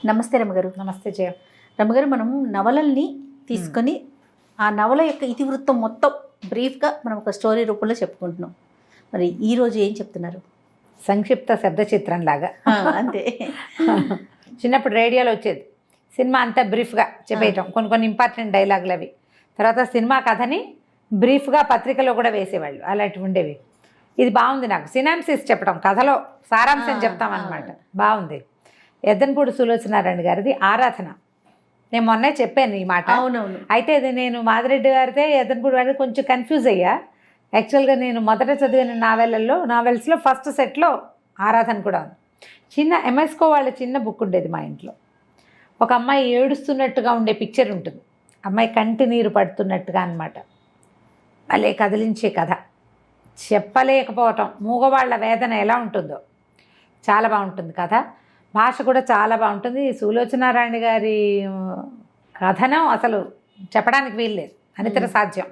నమస్తే రమ్మగారు. నమస్తే జయ. రమ్మగారు, మనం నవలల్ని తీసుకొని ఆ నవల యొక్క ఇతివృత్తం మొత్తం బ్రీఫ్గా మనం ఒక స్టోరీ రూపంలో చెప్పుకుంటున్నాం. మరి ఈరోజు ఏం చెప్తున్నారు? సంక్షిప్త శబ్ద చిత్రం లాగా. అంతే. చిన్నప్పుడు రేడియోలో వచ్చేది, సినిమా అంతా బ్రీఫ్గా చెప్పేయటం, కొన్ని ఇంపార్టెంట్ డైలాగులు అవి. తర్వాత సినిమా కథని బ్రీఫ్గా పత్రికలో కూడా వేసేవాళ్ళు, అలాంటివి ఉండేవి. ఇది బాగుంది, నాకు సినాప్సిస్ చెప్పడం, కథలో సారాంశం చెప్తామన్నమాట. బాగుంది. ఎద్దనపూడి సులోచనారాయణ గారిది ఆరాధన. నేను మొన్నే చెప్పాను ఈ మాట. అవునవును. అయితే ఇది నేను మాదిరెడ్డి గారితే ఎద్దనపూడి గారిది కొంచెం కన్ఫ్యూజ్ అయ్యా. యాక్చువల్గా నేను మొదట చదివిన నావెల్స్లో ఫస్ట్ సెట్లో ఆరాధన కూడా ఉంది. చిన్న ఎంఎస్కో వాళ్ళ చిన్న బుక్ ఉండేది మా ఇంట్లో. ఒక అమ్మాయి ఏడుస్తున్నట్టుగా ఉండే పిక్చర్ ఉంటుంది, అమ్మాయి కంటి నీరు పడుతున్నట్టుగా అన్నమాట. భలే కదిలించే కథ, చెప్పలేకపోవటం. మూగవాళ్ల వేదన ఎలా ఉంటుందో చాలా బాగుంటుంది కథ. భాష కూడా చాలా బాగుంటుంది. సులోచనారాయణ గారి కథనం అసలు చెప్పడానికి వీల్లేదు, అనితర సాధ్యం.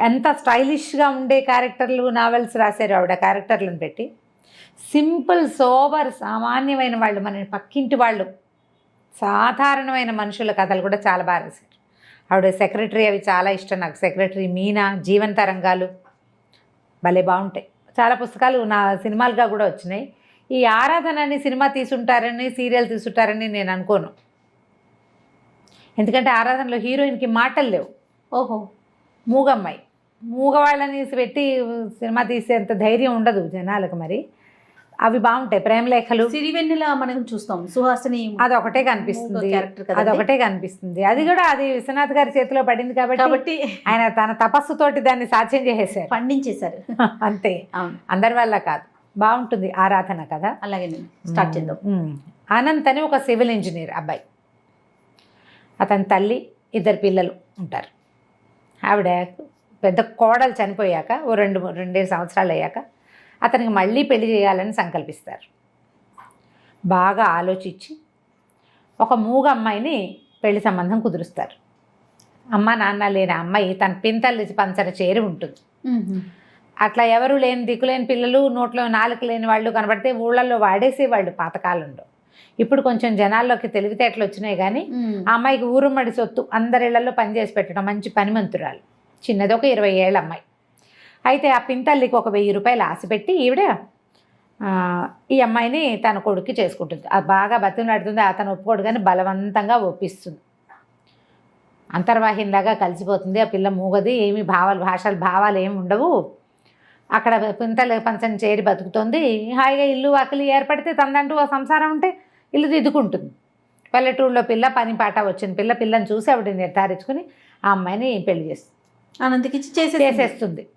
ఎంత స్టైలిష్గా ఉండే క్యారెక్టర్లు నావెల్స్ రాశారు ఆవిడ. క్యారెక్టర్లను పెట్టి సింపుల్ సోబర్ సామాన్యమైన వాళ్ళు, మన పక్కింటి వాళ్ళు, సాధారణమైన మనుషుల కథలు కూడా చాలా బాగా రాశారు ఆవిడ. సెక్రటరీ అవి చాలా ఇష్టం నాకు. సెక్రటరీ, మీనా, జీవన తరంగాలు భలే బాగుంటాయి. చాలా పుస్తకాలు నా సినిమాలుగా కూడా వచ్చినాయి. ఈ ఆరాధనని సినిమా తీసుంటారని, సీరియల్ తీసుంటారని నేను అనుకోను. ఎందుకంటే ఆరాధనలో హీరోయిన్కి మాటలు లేవు. ఓహో, మూగమ్మాయి, మూగవాళ్ళని పెట్టి సినిమా తీసేంత ధైర్యం ఉండదు జనాలకు. మరి అవి బాగుంటాయి. ప్రేమలేఖలు, సిరివెన్నెల మనం చూస్తాం, సుహాసిని అదొకటే కనిపిస్తుంది, అదొకటే కనిపిస్తుంది. అది కూడా అది విశ్వనాథ్ గారి చేతిలో పడింది కాబట్టి ఆయన తన తపస్సుతోటి దాన్ని సాధ్యం చేసేసారు, పండించేశారు. అంతే, అవును, అందరి వల్ల కాదు. బాగుంటుంది ఆరాధన కదా. అలాగే నేను స్టార్ట్ చేద్దాం. అనంత్ అని ఒక సివిల్ ఇంజనీర్ అబ్బాయి, అతని తల్లి, ఇద్దరు పిల్లలు ఉంటారు. ఆవిడ పెద్ద కోడలు చనిపోయాక ఓ 2 సంవత్సరాలు అయ్యాక అతనికి మళ్ళీ పెళ్లి చేయాలని సంకల్పిస్తారు. బాగా ఆలోచించి ఒక మూగ అమ్మాయిని పెళ్లి సంబంధం కుదురుస్తారు. అమ్మ నాన్న లేని అమ్మాయి తన పింతల్లి పంచన చేరి ఉంటుంది. అట్లా ఎవరు లేని, దిక్కులేని పిల్లలు, నోట్లో నాలుక లేని వాళ్ళు కనబడితే ఊళ్ళల్లో వాడేసేవాళ్ళు పాతకాలంలో. ఇప్పుడు కొంచెం జనాల్లోకి తెలివితేటలు వచ్చినాయి కానీ ఆ అమ్మాయికి ఊరుమ్మడి సొత్తు, అందరిళ్లలో పనిచేసి పెట్టడం, మంచి పనిమంతురాలు. చిన్నది ఒక 20 ఏళ్ళ అమ్మాయి. అయితే ఆ పింతల్లికి ఒక 1000 రూపాయలు ఆశ పెట్టి ఈవిడ ఈ అమ్మాయిని తన కొడుక్కి చేసుకుంటుంది. అది బాగా బతిమలాడుతుంది. అతను ఒప్పుకోడు కానీ బలవంతంగా ఒప్పిస్తుంది. అంతర్వాహినిలాగా కలిసిపోతుంది. ఆ పిల్ల మూగది, ఏమి భావాలు ఏమి ఉండవు. అక్కడ పింతల పంచం చేరి బతుకుతుంది. హాయిగా ఇల్లు వాకిలి ఏర్పడితే తనదంటూ ఆ సంసారం ఉంటే ఇల్లు దిద్దుకుంటుంది. పల్లెటూరులో పిల్ల, పని పాట వచ్చిన పిల్లని చూసి ఆవిడ నిర్ధారించుకుని ఆ అమ్మాయిని పెళ్లి చేస్తుంది. అనంతకి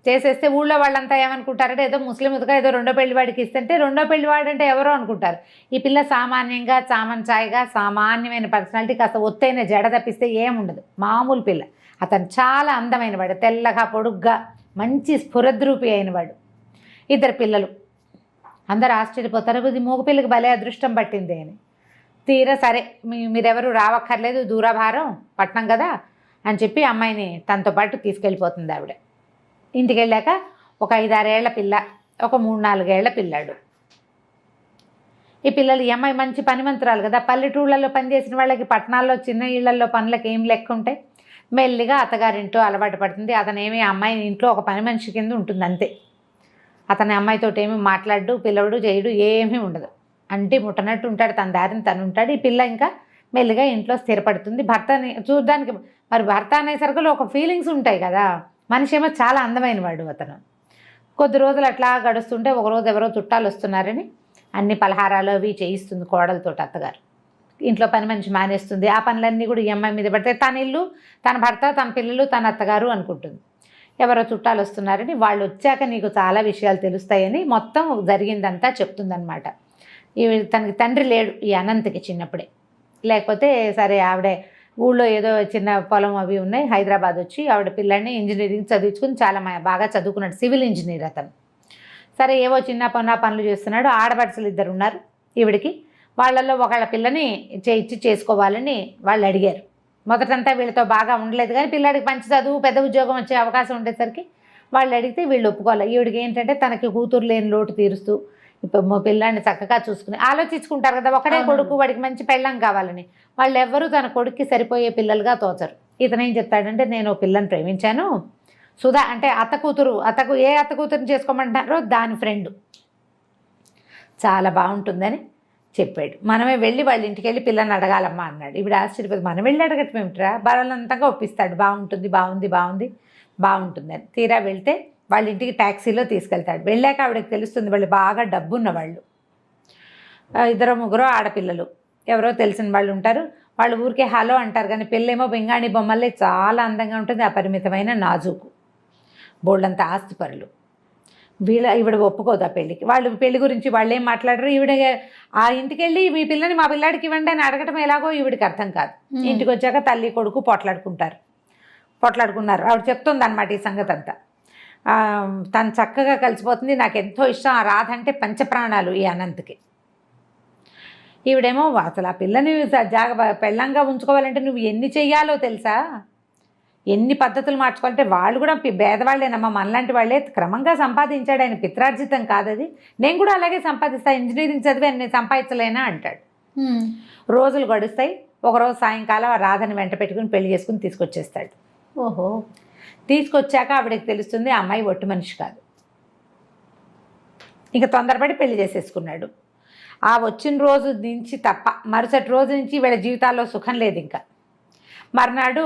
చేసేస్తే ఊళ్ళో వాళ్ళంతా ఏమనుకుంటారంటే ఏదో ముస్లింగా ఏదో రెండో పెళ్లి వాడికి ఇస్తుంటే రెండో పెళ్లి వాడంటే ఎవరో అనుకుంటారు. ఈ పిల్ల సామాన్యంగా, చామన్చాయిగా, సామాన్యమైన పర్సనాలిటీ, కాస్త ఒత్తైన జడ తప్పిస్తే ఏముండదు, మామూలు పిల్ల. అతను చాలా అందమైన వాడు, తెల్లగా పొడుగ్గా మంచి స్ఫురద్రూపి అయినవాడు. 2 పిల్లలు. అందరు ఆశ్చర్యపోతారు, ఇది మూగపిల్లకి భలే అదృష్టం పట్టింది అని. తీరా సరే మీరెవరు రావక్కర్లేదు, దూరభారం, పట్నం కదా అని చెప్పి అమ్మాయిని తనతో పాటు తీసుకెళ్ళిపోతుంది ఆవిడ. ఇంటికి వెళ్ళాక ఒక 5-6 ఏళ్ల పిల్ల, ఒక 3-4 ఏళ్ల పిల్లాడు. ఈ పిల్లలు, ఈ అమ్మాయి మంచి పనిమంతురాలు కదా. పల్లెటూళ్ళల్లో పనిచేసిన వాళ్ళకి పట్టణాల్లో చిన్న ఇళ్లలో పనులకు ఏం లెక్క ఉంటాయి. మెల్లిగా అత్తగారింటో అలవాటు పడుతుంది. అతనేమి అమ్మాయి ఇంట్లో ఒక పని మనిషి కింద ఉంటుంది అంతే. అతని అమ్మాయితో ఏమి మాట్లాడు, పిలవడు, చేయడు, ఏమీ ఉండదు. అంటే ముట్టనట్టు ఉంటాడు, తన దారిని తను ఉంటాడు. ఈ పిల్ల ఇంకా మెల్లిగా ఇంట్లో స్థిరపడుతుంది. భర్తని చూడడానికి, మరి భర్త అనేసరికి ఒక ఫీలింగ్స్ ఉంటాయి కదా. మనిషి ఏమో చాలా అందమైన వాడు అతను. కొద్ది రోజులు అట్లా గడుస్తుంటే ఒకరోజు ఎవరో చుట్టాలు వస్తున్నారని అన్ని పలహారాలు అవి చేయిస్తుంది కోడలతో అత్తగారు. ఇంట్లో పని మనిషి మానేస్తుంది. ఆ పనులన్నీ కూడా ఈ అమ్మాయి మీద పడితే తన ఇల్లు, తన భర్త, తన పిల్లలు, తన అత్తగారు అనుకుంటుంది. ఎవరో చుట్టాలు వస్తున్నారని, వాళ్ళు వచ్చాక నీకు చాలా విషయాలు తెలుస్తాయని మొత్తం జరిగిందంతా చెప్తుందనమాట. తనకి తండ్రి లేడు ఈ అనంతకి చిన్నప్పుడే. లేకపోతే సరే ఆవిడే ఊళ్ళో ఏదో చిన్న పొలం అవి ఉన్నాయి, హైదరాబాద్ వచ్చి ఆవిడ పిల్లల్ని ఇంజనీరింగ్ చదివించుకుని చాలా బాగా చదువుకున్నాడు, సివిల్ ఇంజనీర్ అతను. సరే ఏవో చిన్న పనులు చేస్తున్నాడు. ఆడపడుచులు 2 ఉన్నారు ఈవిడికి. వాళ్ళల్లో ఒకళ్ళ పిల్లని ఇచ్చి చేసుకోవాలని వాళ్ళు అడిగారు. మొదటంతా వీళ్ళతో బాగా ఉండలేదు కానీ పిల్లాడికి మంచి చదువు, పెద్ద ఉద్యోగం వచ్చే అవకాశం ఉండేసరికి వాళ్ళు అడిగితే వీళ్ళు ఒప్పుకోవాలి. ఈవిడికి ఏంటంటే తనకి కూతురు లేని లోటు తీరుస్తూ ఇప్పుడు మా పిల్లాన్ని చక్కగా చూసుకుని ఆలోచించుకుంటారు కదా, ఒకడే కొడుకు, వాడికి మంచి పెళ్ళం కావాలని. వాళ్ళు ఎవ్వరూ తన కొడుక్కి సరిపోయే పిల్లలుగా తోచరు. ఇతను ఏం చెప్తాడంటే, నేను పిల్లని ప్రేమించాను, సుధా అంటే అత్త కూతురు, ఏ అత్త కూతురుని చేసుకోమంటారో దాని ఫ్రెండ్, చాలా బాగుంటుందని చెప్పాడు. మనమే వెళ్ళి వాళ్ళ ఇంటికి వెళ్ళి పిల్లని అడగాలమ్మా అన్నాడు. ఇప్పుడు ఆశ్చర్యపోతే, మనం వెళ్ళి అడగటం ఏమిట్రా, బలవంతంగా ఒప్పిస్తాడు. బాగుంటుందని. తీరా వెళ్తే వాళ్ళ ఇంటికి ట్యాక్సీలో తీసుకెళ్తాడు. వెళ్ళాక ఆవిడకి తెలుస్తుంది వాళ్ళు బాగా డబ్బున్న వాళ్ళు, 2-3 ఆడపిల్లలు, ఎవరో తెలిసిన వాళ్ళు ఉంటారు. వాళ్ళు ఊరికే హలో అంటారు, కానీ పిల్లేమో బెంగాణి బొమ్మల్లే చాలా అందంగా ఉంటుంది, అపరిమితమైన నాజూకు, బోళ్ళంత ఆస్తిపరులు. ఈవిడ ఒప్పుకోదు ఆ పెళ్ళికి. వాళ్ళు పెళ్లి గురించి వాళ్ళు ఏం మాట్లాడరు. ఈవిడ ఆ ఇంటికి వెళ్ళి మీ పిల్లని మా పిల్లాడికి ఇవ్వండి అని అడగటం ఎలాగో ఈవిడికి అర్థం కాదు. ఇంటికి వచ్చాక తల్లి కొడుకు పోట్లాడుకున్నారు. ఆవిడ చెప్తుంది అనమాట ఈ సంగతి అంతా. తను చక్కగా కలిసిపోతుంది, నాకు ఎంతో ఇష్టం, ఆ రాధ అంటే పంచప్రాణాలు ఈ అనంత్కి. ఈవిడేమో అసలు ఆ పిల్లని పెళ్ళంగా ఉంచుకోవాలంటే నువ్వు ఎన్ని చెయ్యాలో తెలుసా, ఎన్ని పద్ధతులు మార్చుకోవాలంటే. వాళ్ళు కూడా పేదవాళ్ళేనమ్మా, మనలాంటి వాళ్ళే. క్రమంగా సంపాదించాడు ఆయన, పిత్రార్జితం కాదది. నేను కూడా అలాగే సంపాదిస్తాను, ఇంజనీరింగ్ చదివి నేను సంపాదించలేనా అంటాడు. రోజులు గడుస్తాయి. ఒకరోజు సాయంకాలం ఆ రాధని వెంట పెట్టుకుని పెళ్లి చేసుకుని తీసుకొచ్చేస్తాడు. ఓహో. తీసుకొచ్చాక ఆవిడకి తెలుస్తుంది ఆ అమ్మాయి ఒట్టు మనిషి కాదు. ఇంకా తొందరపడి పెళ్లి చేసేసుకున్నాడు. ఆ వచ్చిన రోజు నుంచి తప్ప మరుసటి రోజు నుంచి వీళ్ళ జీవితాల్లో సుఖం లేదు. ఇంకా మర్నాడు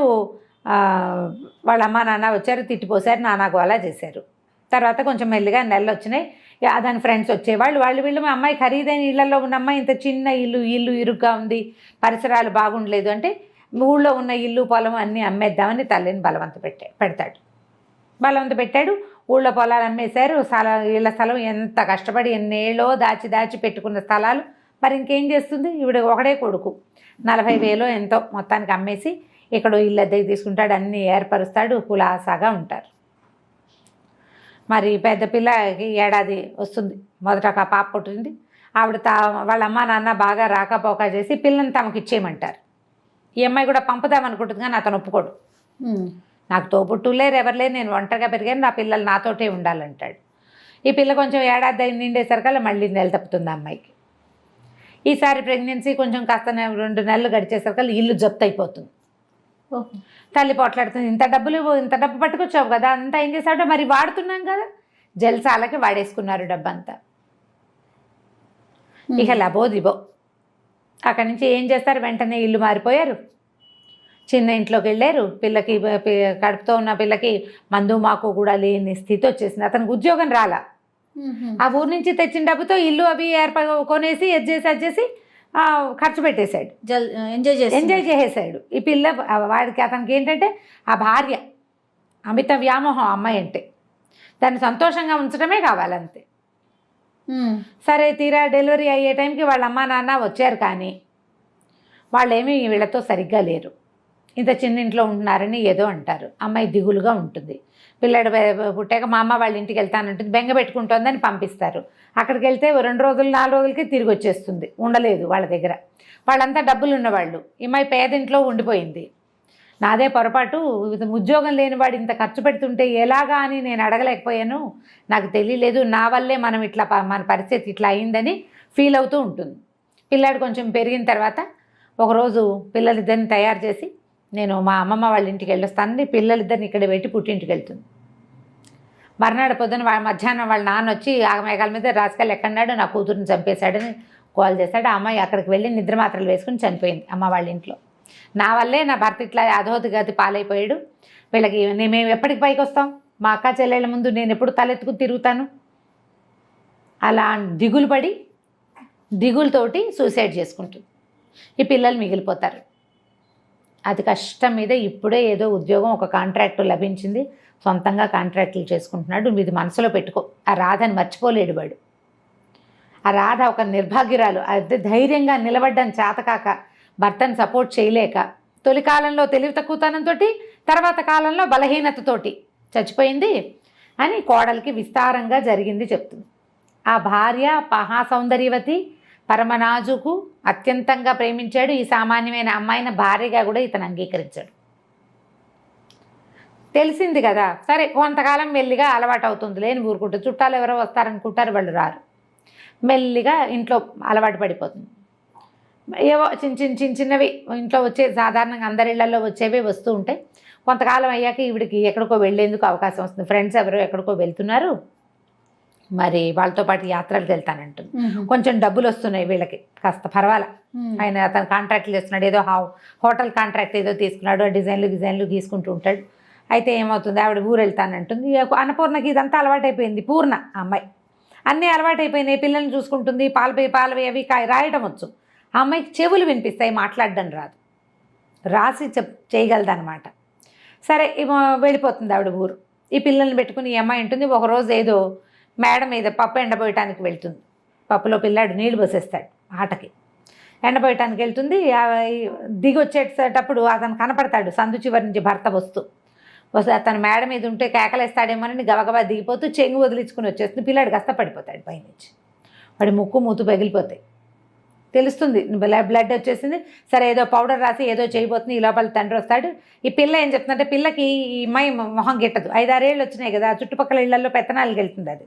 వాళ్ళ అమ్మ నాన్న వచ్చారు, తిట్టిపోసారు, నాన్నకు అలా చేశారు. తర్వాత కొంచెం మెల్లిగా నెలలు వచ్చినాయి. దాని ఫ్రెండ్స్ వచ్చేవాళ్ళు. వీళ్ళు మా అమ్మాయి ఖరీదైన ఇళ్లలో ఉన్న అమ్మాయి, ఇంత చిన్న ఇల్లు ఇరుగ్గా ఉంది, పరిసరాలు బాగుండలేదు అంటే ఊళ్ళో ఉన్న ఇల్లు పొలం అన్నీ అమ్మేద్దామని తల్లిని బలవంత పెట్టాడు. ఊళ్ళో పొలాలు అమ్మేశారు. ఇళ్ళ స్థలం ఎంత కష్టపడి ఎన్నేళ్ళో దాచి పెట్టుకున్న స్థలాలు మరి ఇంకేం చేస్తుంది. ఈవిడ ఒకడే కొడుకు, 40,000 ఎంతో మొత్తానికి అమ్మేసి ఇక్కడ ఇల్లు అద్దెకి తీసుకుంటాడు, అన్నీ ఏర్పరుస్తాడు, కులాసాగా ఉంటారు. మరి పెద్ద పిల్లకి ఏడాది వస్తుంది, మొదట ఒక పాప పుట్టింది. ఆవిడ వాళ్ళ అమ్మ నాన్న బాగా రాకపోక చేసి పిల్లని తమకు ఇచ్చేయమంటారు. ఈ అమ్మాయి కూడా పంపుదామనుకుంటుంది, కానీ అతను ఒప్పుకోడు. నాకు తోబుట్టులు లేరు, ఎవరు లేరు, నేను ఒంటరిగా పెరిగాను, నా పిల్లలు నాతోటే ఉండాలంటాడు. ఈ పిల్ల కొంచెం ఏడాది నిండేసరికల్లా మళ్ళీ నెల తప్పుతుంది అమ్మాయికి. ఈసారి ప్రెగ్నెన్సీ కొంచెం కాస్త 2 నెలలు గడిచేసరికల్లా ఇల్లు జప్తు అయిపోతుంది. తల్లి పోట్లాడుతుంది, ఇంత డబ్బు పట్టుకొచ్చావు కదా, అంతా ఏం చేశాడో మరి వాడుతున్నాం కదా, జల్సాలకి వాడేసుకున్నారు డబ్బంతా. ఇక లబో దిబో అక్కడి నుంచి ఏం చేస్తారు, వెంటనే ఇల్లు మారిపోయారు, చిన్న ఇంట్లోకి వెళ్ళారు. పిల్లకి కడుపుతో ఉన్న పిల్లకి మందు మాకు కూడా లేని స్థితి వచ్చేసింది. అతనికి ఉద్యోగం రాలా. ఆ ఊరు నుంచి తెచ్చిన డబ్బుతో ఇల్లు అవి కొనేసి అది చేసి ఖర్చు పెట్టేశాడు, ఎంజాయ్ చేసేసాడు. ఈ పిల్ల వాడికి అతనికి ఏంటంటే ఆ భార్య అమిత వ్యామోహం అమ్మాయి అంటే, దాన్ని సంతోషంగా ఉంచడమే కావాలంతే. సరే తీరా డెలివరీ అయ్యే టైంకి వాళ్ళ అమ్మా నాన్న వచ్చారు, కానీ వాళ్ళేమీ వీళ్ళతో సరిగ్గా లేరు. ఇంత చిన్న ఇంట్లో ఉంటున్నారని ఏదో అంటారు. అమ్మాయి దిగులుగా ఉంటుంది. పిల్లడు పుట్టాక మా అమ్మ వాళ్ళ ఇంటికి వెళ్తానంటుంది, బెంగ పెట్టుకుంటోందని పంపిస్తారు. అక్కడికి వెళ్తే 2 రోజులు 4 రోజులకి తిరిగి వచ్చేస్తుంది, ఉండలేదు వాళ్ళ దగ్గర. వాళ్ళంతా డబ్బులు ఉన్నవాళ్ళు, అమ్మాయి పేదింట్లో ఉండిపోయింది. నాదే పొరపాటు, ఉద్యోగం లేని వాడు ఇంత ఖర్చు పెడుతుంటే ఎలాగా అని నేను అడగలేకపోయాను, నాకు తెలియలేదు, నా వల్లే మన పరిస్థితి ఇట్లా అయిందని ఫీల్ అవుతూ ఉంటుంది. పిల్లాడు కొంచెం పెరిగిన తర్వాత ఒకరోజు పిల్లలిద్దరిని తయారు చేసి నేను మా అమ్మమ్మ వాళ్ళ ఇంటికి వెళ్ళొస్తానని పిల్లలిద్దరిని ఇక్కడ పెట్టి పుట్టింటికి వెళ్తుంది. మర్నాడు పొద్దున మధ్యాహ్నం వాళ్ళ నాన్న వచ్చి ఆగమేఘాల మీద రాసుకెళ్ళి ఎక్కడన్నాడు, నా కూతురుని చంపేశాడని కాల్ చేశాడు. ఆ అమ్మాయి అక్కడికి వెళ్ళి నిద్ర మాత్రలు వేసుకుని చనిపోయింది అమ్మ వాళ్ళ ఇంట్లో. నా వల్లే నా భర్త ఇట్లా అధోగతి పాలైపోయాడు, వీళ్ళకి మేము ఎప్పటికి పైకి వస్తాం, మా అక్క చెల్లెళ్ళ ముందు నేను ఎప్పుడు తలెత్తుకుని తిరుగుతాను. అలా దిగులతోటి సూసైడ్ చేసుకుంటుంది. ఈ పిల్లలు మిగిలిపోతారు. అది కష్టం మీద ఇప్పుడే ఏదో ఉద్యోగం, ఒక కాంట్రాక్టు లభించింది, సొంతంగా కాంట్రాక్టులు చేసుకుంటున్నాడు. ఇది మనసులో పెట్టుకో, ఆ రాధని మర్చిపోలేడు వాడు. ఆ రాధ ఒక నిర్భాగ్యురాలు, అదే ధైర్యంగా నిలబడ్డం చేతకాక, భర్తను సపోర్ట్ చేయలేక, తొలి కాలంలో తెలివి తక్కువతనంతో, తర్వాత కాలంలో బలహీనతతోటి చచ్చిపోయింది అని కోడలికి విస్తారంగా జరిగింది చెప్తుంది. ఆ భార్య మహాసౌందర్యవతి, పరమనాజుకు, అత్యంతంగా ప్రేమించాడు. ఈ సామాన్యమైన అమ్మాయిని భార్యగా కూడా ఇతను అంగీకరించాడు. తెలిసింది కదా, సరే కొంతకాలం మెల్లిగా అలవాటు అవుతుంది, లేని ఊరుకుంటుంది. చుట్టాలు ఎవరో వస్తారనుకుంటారు, వాళ్ళు రారు. మెల్లిగా ఇంట్లో అలవాటు పడిపోతుంది. ఏవో చిన్నవి ఇంట్లో వచ్చే సాధారణంగా అందరి ఇళ్లలో వచ్చేవే వస్తూ ఉంటాయి. కొంతకాలం అయ్యాక ఈవిడికి ఎక్కడికో వెళ్ళేందుకు అవకాశం వస్తుంది. ఫ్రెండ్స్ ఎవరో ఎక్కడికో వెళ్తున్నారు, మరి వాళ్ళతో పాటు యాత్రలకు వెళ్తానంటుంది. కొంచెం డబ్బులు వస్తున్నాయి వీళ్ళకి, కాస్త పర్వాలా. ఆయన అతను కాంట్రాక్ట్లు చేస్తున్నాడు, ఏదో హోటల్ కాంట్రాక్ట్ ఏదో తీసుకున్నాడు, డిజైన్లు గీసుకుంటూ ఉంటాడు. అయితే ఏమవుతుంది, ఆవిడ ఊరు వెళ్తానంటుంది. అన్నపూర్ణకి ఇదంతా అలవాటైపోయింది. పూర్ణ అమ్మాయి అన్నీ అలవాటైపోయినాయి. పిల్లల్ని చూసుకుంటుంది, పాలవి అవి రాయడం వచ్చు. ఆ అమ్మాయికి చెవులు వినిపిస్తాయి, మాట్లాడడం రాదు, రాసి చేయగలదన్నమాట. సరే వెళ్ళిపోతుంది ఆవిడ ఊరు. ఈ పిల్లల్ని పెట్టుకుని ఈ అమ్మాయి ఉంటుంది. ఒకరోజు ఏదో మేడ మీద పప్పు ఎండబోయటానికి వెళ్తుంది. పప్పులో పిల్లాడు నీళ్లు పోసేస్తాడు ఆటకి. ఎండబోయటానికి వెళ్తుంది. దిగి వచ్చేటప్పుడు అతను కనపడతాడు, సందు చివరి నుంచి భర్త వస్తే అతను మేడ మీద ఉంటే కేకలేస్తాడేమోనని గబగబా దిగిపోతూ చెంగు వదిలించుకుని వచ్చేస్తుంది. పిల్లాడు కాస్త పడిపోతాడు పైనుంచి. వాడి ముక్కు మూతు పగిలిపోతాయి. తెలుస్తుంది బ్లడ్ వచ్చేసింది. సరే ఏదో పౌడర్ రాసి ఏదో చేయబోతుంది. ఈ లోపల తండ్రి వస్తాడు. ఈ పిల్ల ఏం చెప్తుందంటే, పిల్లకి ఈ అమ్మాయి మొహం గిట్టదు. 5-6 ఏళ్ళు వచ్చినాయి కదా, చుట్టుపక్కల ఇళ్లలో పెత్తనాలకు వెళ్తుంది. అది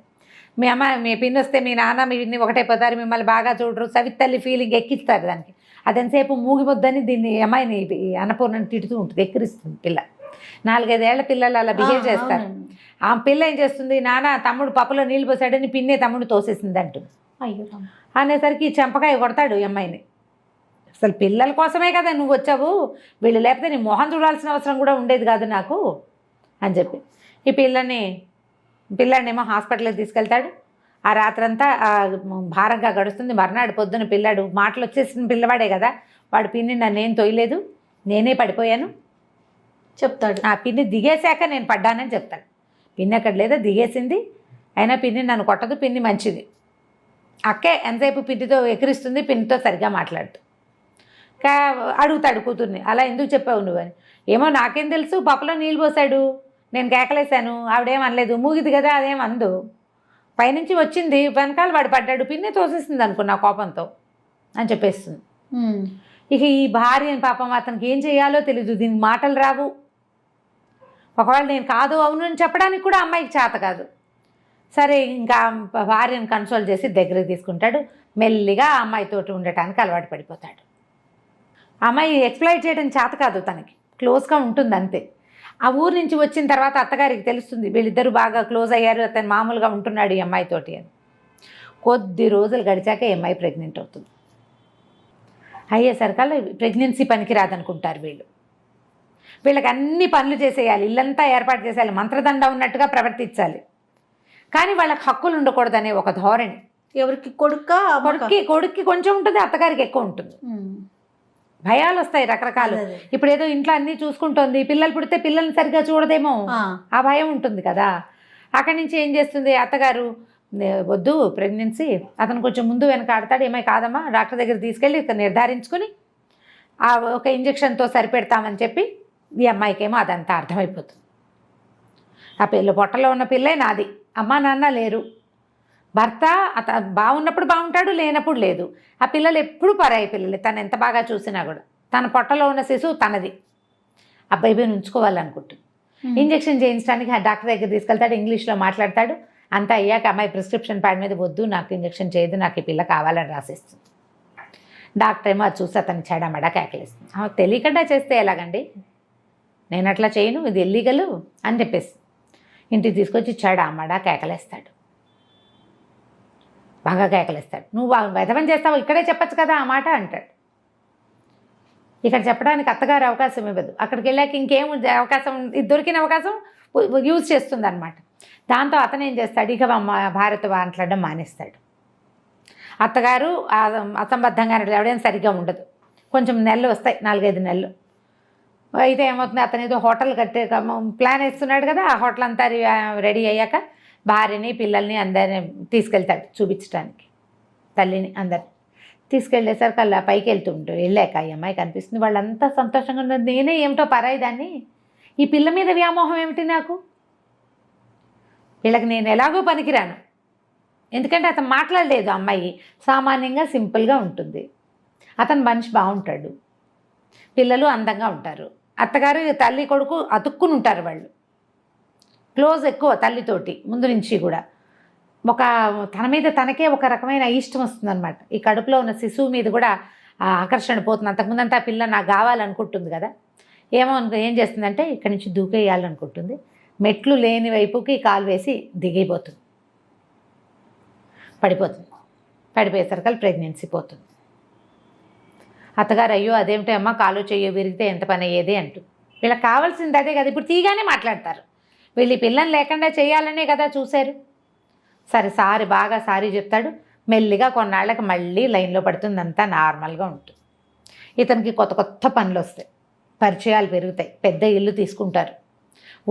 మీ అమ్మ మీ పిన్ని వస్తే మీ నాన్న మీ విన్ని ఒకటైపోతారు, మిమ్మల్ని బాగా చూడరు, సవితల్లి ఫీలింగ్ ఎక్కిస్తారు దానికి. అదెంతసేపు మూగిపోద్దని దీన్ని అమ్మాయిని అన్నపూర్ణని తిడుతూ ఉంటుంది, ఎక్కిరిస్తుంది పిల్ల. 4-5 ఏళ్ల పిల్లలు అలా బిహేవ్ చేస్తారు. ఆ పిల్ల ఏం చేస్తుంది, నాన్న తమ్ముడు పప్పులో నీళ్ళు పోసాడని పిన్నే తమ్ముడు తోసేసింది అంటుంది. అయ్యో అనేసరికి చెంపకాయ కొడతాడు ఈ అమ్మాయిని. అసలు పిల్లల కోసమే కదా నువ్వు వచ్చావు, వీళ్ళు లేకపోతే నీ మొహం చూడాల్సిన అవసరం కూడా ఉండేది కాదు నాకు అని చెప్పి ఈ పిల్లాడినేమో హాస్పిటల్కి తీసుకెళ్తాడు. ఆ రాత్రంతా భారంగా గడుస్తుంది. మర్నాడు పొద్దున పిల్లాడు మాటలు వచ్చేసిన పిల్లవాడే కదా, వాడు పిన్ని నన్నేం తొయ్యలేదు, నేనే పడిపోయాను చెప్తాడు. ఆ పిన్ని దిగేశాక నేను పడ్డానని చెప్తాడు. పిన్ని అక్కడ లేదా, దిగేసింది. అయినా పిన్ని నన్ను కొట్టదు, పిన్ని మంచిది. అక్కే ఎంతసేపు పిన్నితో ఎక్కిరిస్తుంది, పిన్నితో సరిగ్గా మాట్లాడుతూ అడుగుతాడు కూతుర్ని, అలా ఎందుకు చెప్పావు నువ్వని. ఏమో నాకేం తెలుసు, పప్పులో నీళ్ళు పోసాడు, నేను కేకలేశాను, ఆవిడేం అనలేదు, మూగిది కదా అదేం అందు, పైనుంచి వచ్చింది, వెనకాల వాడు పడ్డాడు, పిన్ని తోసేసింది అనుకున్నా కోపంతో అని చెప్పేస్తుంది. ఇక ఈ భార్య పాపం అతనికి ఏం చేయాలో తెలీదు, దీనికి మాటలు రావు. ఒకవేళ నేను కాదు అవును అని చెప్పడానికి కూడా అమ్మాయికి చేత కాదు. సరే ఇంకా భార్యను కన్సోల్ చేసి దగ్గరికి తీసుకుంటాడు. మెల్లిగా ఆ అమ్మాయితోటి ఉండటానికి అలవాటు పడిపోతాడు. అమ్మాయి ఎక్స్ప్లైట్ చేయడం చేత కాదు, తనకి క్లోజ్గా ఉంటుంది అంతే. ఆ ఊరు నుంచి వచ్చిన తర్వాత అత్తగారికి తెలుస్తుంది వీళ్ళిద్దరూ బాగా క్లోజ్ అయ్యారు, అతను మామూలుగా ఉంటున్నాడు ఈ అమ్మాయితోటి అని. కొద్ది రోజులు గడిచాక ఈ అమ్మాయి ప్రెగ్నెంట్ అవుతుంది. అయ్యేసరికల్లా ప్రెగ్నెన్సీ పనికిరాదనుకుంటారు వీళ్ళు. వీళ్ళకి అన్ని పనులు చేసేయాలి, ఇల్లంతా ఏర్పాటు చేసేయాలి, మంత్రదండ ఉన్నట్టుగా ప్రవర్తించాలి. కానీ వాళ్ళకి హక్కులు ఉండకూడదనే ఒక ధోరణి. ఎవరికి కొడుక్కి కొంచెం ఉంటుంది, అత్తగారికి ఎక్కువ ఉంటుంది. భయాలు వస్తాయి రకరకాలు. ఇప్పుడు ఏదో ఇంట్లో అన్నీ చూసుకుంటోంది, పిల్లలు పుడితే పిల్లల్ని సరిగ్గా చూడదేమో, ఆ భయం ఉంటుంది కదా. అక్కడి నుంచి ఏం చేస్తుంది అత్తగారు, వద్దు ప్రెగ్నెన్సీ, అతను కొంచెం ముందు వెనక ఆడతాడు, ఏమై కాదమ్మా డాక్టర్ దగ్గర తీసుకెళ్ళి నిర్ధారించుకుని ఒక ఇంజక్షన్తో సరిపెడతామని చెప్పి ఈ అమ్మాయికేమో అదంతా అర్థమైపోతుంది. ఆ పొట్టలో ఉన్న పిల్లే నాది, అమ్మా నాన్న లేరు, భర్త బాగున్నప్పుడు బాగుంటాడు, లేనప్పుడు లేదు. ఆ పిల్లలు ఎప్పుడు పరాయి పిల్లలు, తను ఎంత బాగా చూసినా కూడా. తన పొట్టలో ఉన్న శిశువు తనది, అబ్బాయి ఉంచుకోవాలనుకుంటుంది. ఇంజక్షన్ చేయించడానికి ఆ డాక్టర్ దగ్గర తీసుకెళ్తాడు, ఇంగ్లీష్లో మాట్లాడతాడు. అంతా అయ్యాక అమ్మాయి ప్రిస్క్రిప్షన్ ప్యాడ్ మీద వద్దు నాకు ఇంజక్షన్ చేయదు, నాకు ఈ పిల్ల కావాలని రాసేస్తుంది. డాక్టర్ ఏమో అది చూసి అతను చెడమడా కేకలేస్తుంది. తెలియకుండా చేస్తే ఎలాగండి, నేను అట్లా చేయను, ఇది ఇల్లీగలు అని చెప్పేసి ఇంటికి తీసుకొచ్చి చెడమడా కేకలేస్తాడు, బాగా కేకలేస్తాడు. నువ్వు వెధవం చేస్తావు, ఇక్కడే చెప్పచ్చు కదా ఆ మాట అంటాడు. ఇక్కడ చెప్పడానికి అత్తగారు అవకాశం ఇవ్వదు. అక్కడికి వెళ్ళాక ఇంకేం అవకాశం, దొరికిన అవకాశం యూజ్ చేస్తుంది అనమాట. దాంతో అతను ఏం చేస్తాడు, ఇక భార్యతో మాట్లాడడం మానేస్తాడు. అత్తగారు అసంబద్ధంగా ఎవడేం సరిగ్గా ఉండదు. కొంచెం నెలలు వస్తాయి, 4-5 నెలలు అయితే ఏమవుతుంది, అతను ఏదో హోటల్ కట్టే ప్లాన్ వేస్తున్నాడు కదా. ఆ హోటల్ అంతా రెడీ అయ్యాక భార్యని పిల్లల్ని అందరిని తీసుకెళ్తాడు చూపించడానికి, తల్లిని అందరిని తీసుకెళ్ళేసరికి అలా పైకి వెళ్తుంటాడు. వెళ్ళాక ఈ అమ్మాయి కనిపిస్తుంది, వాళ్ళంతా సంతోషంగా ఉన్నారు. నేనే ఏమిటో పరాయిదాన్ని, ఈ పిల్ల మీద వ్యామోహం ఏమిటి నాకు, వీళ్ళకి నేను ఎలాగో పనికిరాను. ఎందుకంటే అతను మాట్లాడలేదు, అమ్మాయి సామాన్యంగా సింపుల్గా ఉంటుంది, అతను మనిషి బాగుంటాడు, పిల్లలు అందంగా ఉంటారు. అత్తగారు తల్లి కొడుకు అతుక్కుని ఉంటారు, వాళ్ళు క్లోజ్ ఎక్కువ తల్లితోటి ముందు నుంచి కూడా. తన మీద తనకే ఒక రకమైన ఇష్టం వస్తుందన్నమాట. ఈ కడుపులో ఉన్న శిశువు మీద కూడా ఆకర్షణ పోతుంది. అంతకుముందంటే ఆ పిల్ల నాకు కావాలనుకుంటుంది కదా, ఏం చేస్తుందంటే ఇక్కడి నుంచి దూకేయాలనుకుంటుంది. మెట్లు లేని వైపుకి కాలు వేసి దిగిపోతుంది, పడిపోయేసరికి ప్రెగ్నెన్సీ పోతుంది. అత్తగారు అయ్యో అదేమిటో అమ్మ కాలు చెయ్యో విరిగితే ఎంత పని అయ్యేది అంటుంది. వీళ్ళకి కావాల్సింది అదే కదా, ఇప్పుడు తీగానే మాట్లాడతారు. వీళ్ళు ఈ పిల్లని లేకుండా చేయాలనే కదా చూశారు. సరే బాగా సారీ చెప్తాడు. మెల్లిగా కొన్నాళ్ళకి మళ్ళీ లైన్లో పడుతుంది, అంతా నార్మల్గా ఉంటుంది. ఇతనికి కొత్త పనులు వస్తాయి, పరిచయాలు పెరుగుతాయి, పెద్ద ఇల్లు తీసుకుంటారు,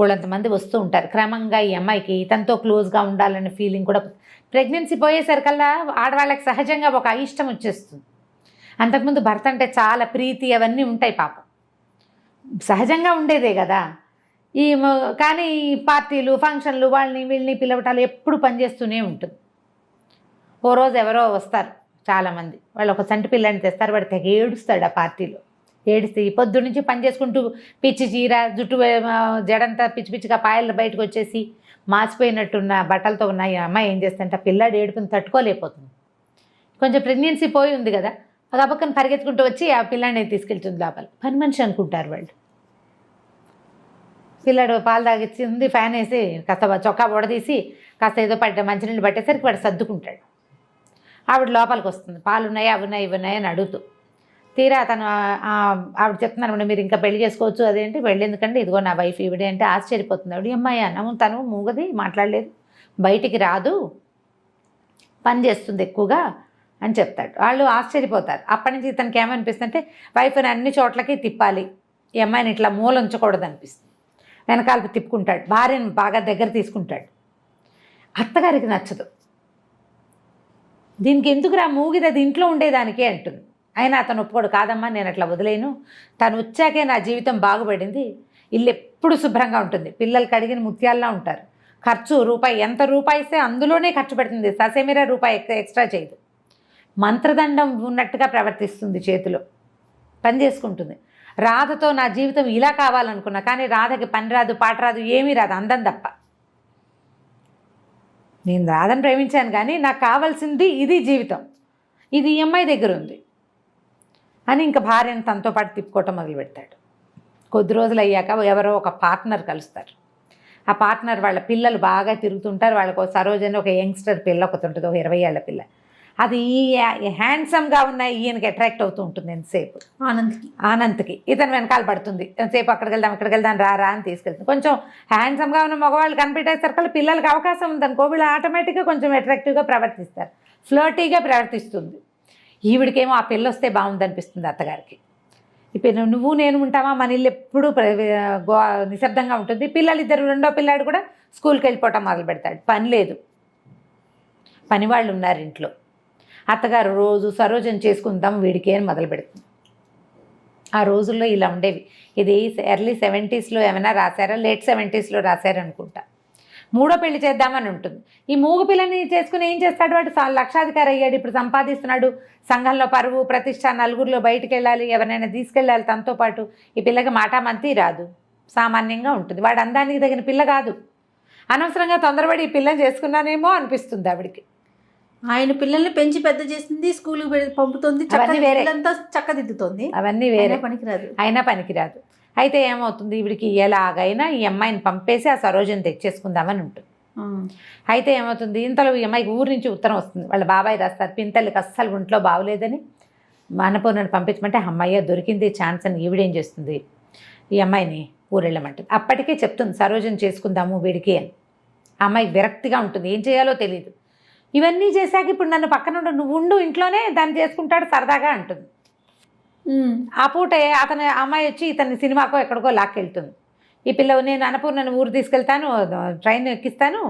ఊళ్ళంతమంది వస్తూ ఉంటారు. క్రమంగా ఈ అమ్మాయికి ఇతనితో క్లోజ్గా ఉండాలనే ఫీలింగ్ కూడా. ప్రెగ్నెన్సీ పోయేసరికల్లా ఆడవాళ్ళకి సహజంగా ఒక అయిష్టం వచ్చేస్తుంది. అంతకుముందు భర్త అంటే చాలా ప్రీతి అవన్నీ ఉంటాయి, పాపం సహజంగా ఉండేదే కదా. కానీ పార్టీలు ఫంక్షన్లు వీళ్ళని పిలవటాలు ఎప్పుడు పనిచేస్తూనే ఉంటుంది. ఓ రోజు ఎవరో వస్తారు చాలామంది, వాళ్ళు ఒక చంటి పిల్లని తెస్తారు. వాడు తెగ ఏడుస్తాడు ఆ పార్టీలో. ఏడిస్తే ఈ పొద్దు నుంచి పని చేసుకుంటూ పిచ్చి చీర జుట్టు జడంతా పిచ్చిగా పాయలు బయటకు వచ్చేసి మాసిపోయినట్టున్న బట్టలతో ఉన్న ఈ అమ్మాయి ఏం చేస్తుంటే ఆ పిల్లాడు ఏడుపుని తట్టుకోలేకపోతుంది. కొంచెం ప్రెగ్నెన్సీ పోయి ఉంది కదా, అది పక్కన పరిగెత్తుకుంటూ వచ్చి ఆ పిల్లాడిని తీసుకెళ్తుంది లోపల. పని మనిషి అనుకుంటారు వాళ్ళు. పిల్లాడు పాలు తాగిచ్చింది, ఫ్యాన్ వేసి కాస్త చొక్కా బొడదీసి కాస్త ఏదో మంచినీళ్ళు పట్టేసరికి వాడు సర్దుకుంటాడు. ఆవిడ లోపలికి వస్తుంది, పాలు ఉన్నాయా అవి ఉన్నాయి ఇవి ఉన్నాయని అడుగుతూ. తీరా అతను ఆవిడ చెప్తున్నాను మీరు ఇంకా పెళ్లి చేసుకోవచ్చు, అదేంటి పెళ్ళి ఎందుకంటే ఇదిగో నా వైఫ్ ఈవిడే అంటే ఆశ్చర్యపోతుంది ఆవిడ. అమ్మాయి అన్నము తను మూగది, మాట్లాడలేదు, బయటికి రాదు, పని చేస్తుంది ఎక్కువగా అని చెప్తాడు. వాళ్ళు ఆశ్చర్యపోతారు. అప్పటి నుంచి ఇతనికి ఏమనిపిస్తుంది అంటే వైఫ్ని అన్ని చోట్లకి తిప్పాలి, ఈ అమ్మాయిని ఇట్లా మూల ఉంచకూడదు అనిపిస్తుంది. వెనకాలకు తిప్పుకుంటాడు, భార్యను బాగా దగ్గర తీసుకుంటాడు. అత్తగారికి నచ్చదు. దీనికి ఎందుకురా మూగిది, అది ఇంట్లో ఉండేదానికే అంటుంది. అయినా అతను ఒప్పుకోడు. కాదమ్మా నేను అట్లా వదిలేను, తను వచ్చాకే నా జీవితం బాగుపడింది, ఇల్లు ఎప్పుడు శుభ్రంగా ఉంటుంది, పిల్లలు కడిగిన ముత్యాల్లా ఉంటారు, ఖర్చు రూపాయి ఎంత రూపాయి ఇస్తే అందులోనే ఖర్చు పెడుతుంది, ససేమిరా రూపాయి ఎక్స్ట్రా చేయదు, మంత్రదండం ఉన్నట్టుగా ప్రవర్తిస్తుంది, చేతిలో పని చేసుకుంటుంది. రాధతో నా జీవితం ఇలా కావాలనుకున్నా, కానీ రాధకి పని రాదు, పాట రాదు, ఏమీ రాదు, అందం తప్ప. నేను రాధను ప్రేమించాను కానీ నాకు కావాల్సింది ఇది జీవితం, ఇది ఈ అమ్మాయి దగ్గర ఉంది అని ఇంకా భార్యను తనతో పాటు తిప్పుకోవటం మొదలు పెడతాడు. కొద్ది రోజులు అయ్యాక ఎవరో ఒక పార్ట్నర్ కలుస్తారు. ఆ పార్ట్నర్ వాళ్ళ పిల్లలు బాగా తిరుగుతుంటారు. వాళ్ళకు సరోజని ఒక యంగ్స్టర్ పిల్ల ఒకటి ఉంటుంది, ఒక 20 ఏళ్ల పిల్ల. అది హ్యాండ్సమ్గా ఉన్న ఈయనకి అట్రాక్ట్ అవుతూ ఉంటుంది. ఎంతసేపు ఆనంద్కి ఇతను వెనకాల పడుతుంది, ఎంతసేపు అక్కడికి వెళ్దాం రా అని తీసుకెళ్తుంది. కొంచెం హ్యాండ్సమ్గా ఉన్న మగవాళ్ళు కనిపెట్టేసరికి పిల్లలకి అవకాశం ఉందనుకో, వీళ్ళు ఆటోమేటిక్గా కొంచెం అట్రాక్టివ్గా ప్రవర్తిస్తారు, ఫ్లర్టీగా ప్రవర్తిస్తుంది. ఈవిడికేమో ఆ పిల్ల వస్తే బాగుందనిపిస్తుంది అత్తగారికి. ఇప్పుడు నువ్వు నేను ఉంటామా, మన ఇల్లు ఎప్పుడూ నిశ్శబ్దంగా ఉంటుంది. పిల్లలిద్దరు, రెండో పిల్లాడు కూడా స్కూల్కి వెళ్ళిపోవటం మొదలు పెడతాడు. పని లేదు, పని వాళ్ళు ఉన్నారు ఇంట్లో. అత్తగారు రోజు సరోజన చేసుకుందాం వీడికి అని మొదలు పెడుతుంది. ఆ రోజుల్లో ఇలా ఉండేవి. ఇది ఎర్లీ 70s ఏమైనా రాశారా, లేట్ 70s రాశారనుకుంటా. మూడో పెళ్లి చేద్దామని ఉంటుంది. ఈ మూగు పిల్లని చేసుకుని ఏం చేస్తాడు, వాడు లక్షాధికారి అయ్యాడు, ఇప్పుడు సంపాదిస్తున్నాడు, సంఘంలో పరువు ప్రతిష్ట, నలుగురిలో బయటికి వెళ్ళాలి, ఎవరినైనా తీసుకెళ్ళాలి తనతో పాటు. ఈ పిల్లకి మాటామంతి రాదు, సామాన్యంగా ఉంటుంది. వాడు అందానికి తగిన పిల్ల కాదు. అనవసరంగా తొందరపడి ఈ పిల్లని చేసుకున్నానేమో అనిపిస్తుంది ఆవిడికి. ఆయన పిల్లల్ని పెంచి పెద్ద చేస్తుంది, స్కూల్కి పంపుతుంది, చక్కదిద్దుతుంది, అవన్నీ వేరే, పనికిరాదు, అయినా పనికిరాదు. అయితే ఏమవుతుంది, ఈవిడికి ఎలాగైనా ఈ అమ్మాయిని పంపేసి ఆ సరోజని తెచ్చేసుకుందామని ఉంటుంది. అయితే ఏమవుతుంది, ఇంతలో ఈ అమ్మాయికి ఊరి నుంచి ఉత్తరం వస్తుంది. వాళ్ళ బాబాయ్ రాస్తారు, పింతల్లికి అస్సలు ఒంట్లో బాగోలేదని అన్నపూర్ణని పంపించమంటే అమ్మాయి దొరికింది ఛాన్స్ అని ఈవిడేం చేస్తుంది, ఈ అమ్మాయిని ఊరెళ్ళమంటుంది. అప్పటికే చెప్తుంది సరోజని చేసుకుందాము వీడికి అని. ఆ అమ్మాయికి విరక్తిగా ఉంటుంది, ఏం చేయాలో తెలియదు. ఇవన్నీ చేశాక ఇప్పుడు నన్ను పక్కన నువ్వు ఉండు ఇంట్లోనే, దాన్ని చేసుకుంటాడు సరదాగా అంటుంది. ఆ పూటే అతను అమ్మాయి వచ్చి ఇతన్ని సినిమాకో ఎక్కడికో లాక్కెళ్తుంది. ఈ పిల్ల నేను అన్నపూర్ణని ఊరు తీసుకెళ్తాను, ట్రైన్ ఎక్కిస్తాను,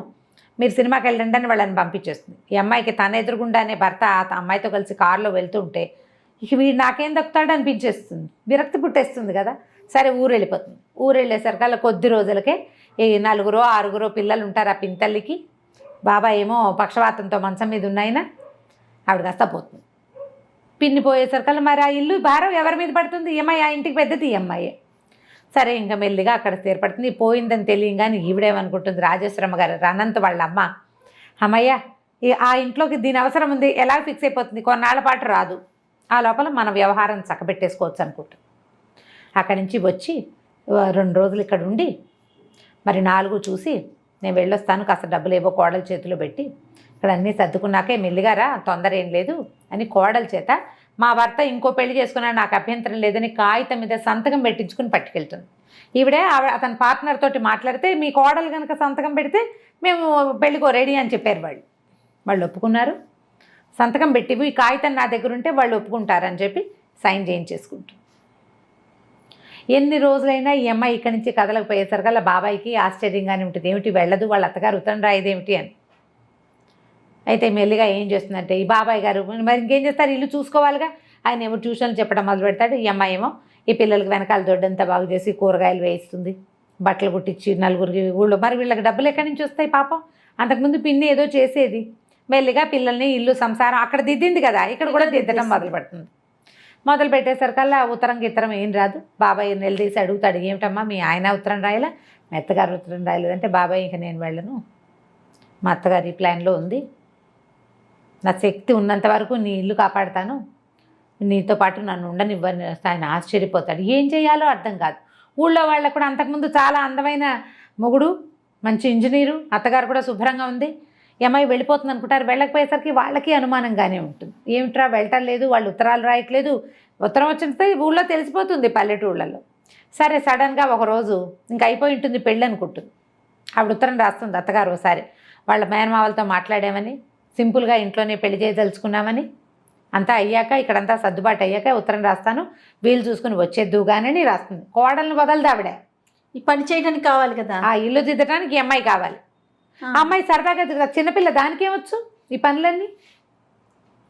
మీరు సినిమాకి వెళ్ళండి అని వాళ్ళని పంపించేస్తుంది. ఈ అమ్మాయికి తన ఎదురుగుండానే భర్త అమ్మాయితో కలిసి కారులో వెళ్తుంటే ఇక వీడు నాకేం దక్కుతాడు అనిపించేస్తుంది, విరక్తి పుట్టేస్తుంది కదా. సరే ఊరు వెళ్ళిపోతుంది. ఊరు వెళ్ళేసరికల్లా కొద్ది రోజులకే ఈ 4-6 పిల్లలు ఉంటారు ఆ పింతల్లికి. బాబాయ్ ఏమో పక్షవాతంతో మంచం మీద ఉన్నాయినా ఆవిడ కాస్త పోతుంది. పిన్ని పోయేసరికల్లా మరి ఆ ఇల్లు భారం ఎవరి మీద పడుతుంది, ఈ అమ్మాయి, ఆ ఇంటికి పెద్దది ఈ అమ్మాయి. సరే ఇంకా మెల్లిగా అక్కడ స్థిరపడుతుంది. పోయిందని తెలియగానే ఈవిడేమనుకుంటుంది, రాజేశ్వరమ్మ గారు అనంత్ వాళ్ళ అమ్మ, అమ్మయ్య ఆ ఇంట్లోకి దీని అవసరం ఉంది ఎలా ఫిక్స్ అయిపోతుంది, కొన్నాళ్ళ పాటు రాదు. ఆ లోపల మన వ్యవహారం చక్కబెట్టేసుకోవచ్చు అనుకుంటాం. అక్కడి నుంచి వచ్చి 2 రోజులు ఇక్కడ ఉండి మరి 4 చూసి నేను వెళ్ళొస్తాను, కాస్త డబ్బులు ఏవో కోడల చేతిలో పెట్టి ఇక్కడ అన్నీ సర్దుకున్నాకే మెల్లిగారా, తొందర ఏం లేదు అని కోడల చేత మా భర్త ఇంకో పెళ్లి చేసుకున్నాడు నాకు అభ్యంతరం లేదని కాగితం మీద సంతకం పెట్టించుకుని పట్టుకెళ్తుంది. అతని పార్ట్నర్ తోటి మాట్లాడితే మీ కోడలు కనుక సంతకం పెడితే మేము పెళ్ళికో రెడీ అని చెప్పారు. వాళ్ళు ఒప్పుకున్నారు. సంతకం పెట్టి ఈ కాగితం నా దగ్గర ఉంటే వాళ్ళు ఒప్పుకుంటారని చెప్పి సైన్ చేయించేసుకుంటారు. ఎన్ని రోజులైనా ఈ అమ్మాయి ఇక్కడి నుంచి కదలకపోయేసరికల్లా బాబాయికి ఆశ్చర్యంగానే ఉంటుంది, ఏమిటి వెళ్ళదు, వాళ్ళ అత్తగారు ఉత్తరం రాయదేమిటి అని. అయితే మెల్లిగా ఏం చేస్తుందంటే ఈ బాబాయ్ గారు మరి ఇంకేం చేస్తారు, ఇల్లు చూసుకోవాలిగా, ఆయన ఏమో ట్యూషన్లు చెప్పడం మొదలు పెడతాడు. ఈ అమ్మాయి ఏమో ఈ పిల్లలకి వెనకాల దొడ్డంతా బాగు చేసి కూరగాయలు వేయిస్తుంది, బట్టలు కుట్టించి నలుగురికి ఊళ్ళో. మరి వీళ్ళకి డబ్బులు ఎక్కడి నుంచి వస్తాయి పాపం, అంతకుముందు పిన్ని ఏదో చేసేది. మెల్లిగా పిల్లల్ని ఇల్లు సంసారం అక్కడ దిద్దింది కదా, ఇక్కడ కూడా దిద్దడం మొదలు పెడుతుంది. మొదలు పెట్టేసరికల్లా ఉత్తరం గిత్తరం ఏం రాదు. బాబాయ్ నిలదీసి అడుగుతాడు, ఏమిటమ్మా మీ ఆయన ఉత్తరం రాయలా, మా అత్తగారు ఉత్తరం రాయలేదంటే, బాబాయ్ ఇంక నేను వెళ్ళను, మా అత్తగారి ఈ ప్లాన్లో ఉంది, నా శక్తి ఉన్నంత వరకు నీ ఇల్లు కాపాడుతాను, నీతో పాటు నన్ను ఉండనివ్వని. ఆయన ఆశ్చర్యపోతాడు, ఏం చేయాలో అర్థం కాదు. ఊళ్ళో వాళ్ళకు కూడా అంతకుముందు చాలా అందమైన మొగుడు, మంచి ఇంజనీరు, అత్తగారు కూడా శుభ్రంగా ఉంది, అమ్మాయి వెళ్ళిపోతుంది అనుకుంటారు. వెళ్ళకపోయేసరికి వాళ్ళకి అనుమానంగానే ఉంటుంది, ఏమిట్రా వెళ్ళటం లేదు, వాళ్ళు ఉత్తరాలు రాయట్లేదు. ఉత్తరం వచ్చిన ఊళ్ళో తెలిసిపోతుంది పల్లెటూళ్ళలో. సరే సడన్గా ఒకరోజు ఇంక అయిపోయి ఉంటుంది పెళ్ళి అనుకుంటుంది. ఆవిడ ఉత్తరం రాస్తుంది అత్తగారు ఒకసారి వాళ్ళ మేనమావలతో మాట్లాడామని, సింపుల్గా ఇంట్లోనే పెళ్లి చేయదలుచుకున్నామని, అంతా అయ్యాక ఇక్కడంతా సర్దుబాటు అయ్యాక ఉత్తరం రాస్తాను, వీలు చూసుకుని వచ్చేద్దుగానని రాస్తుంది. కోడల్ని వదలదు ఆవిడ, ఈ పని చేయడానికి కావాలి కదా, ఆ ఇల్లు దిద్దడానికి ఈ అమ్మాయి కావాలి. ఆ అమ్మాయి సరదాగా చిన్నపిల్ల, దానికేమొచ్చు ఈ పనులన్నీ.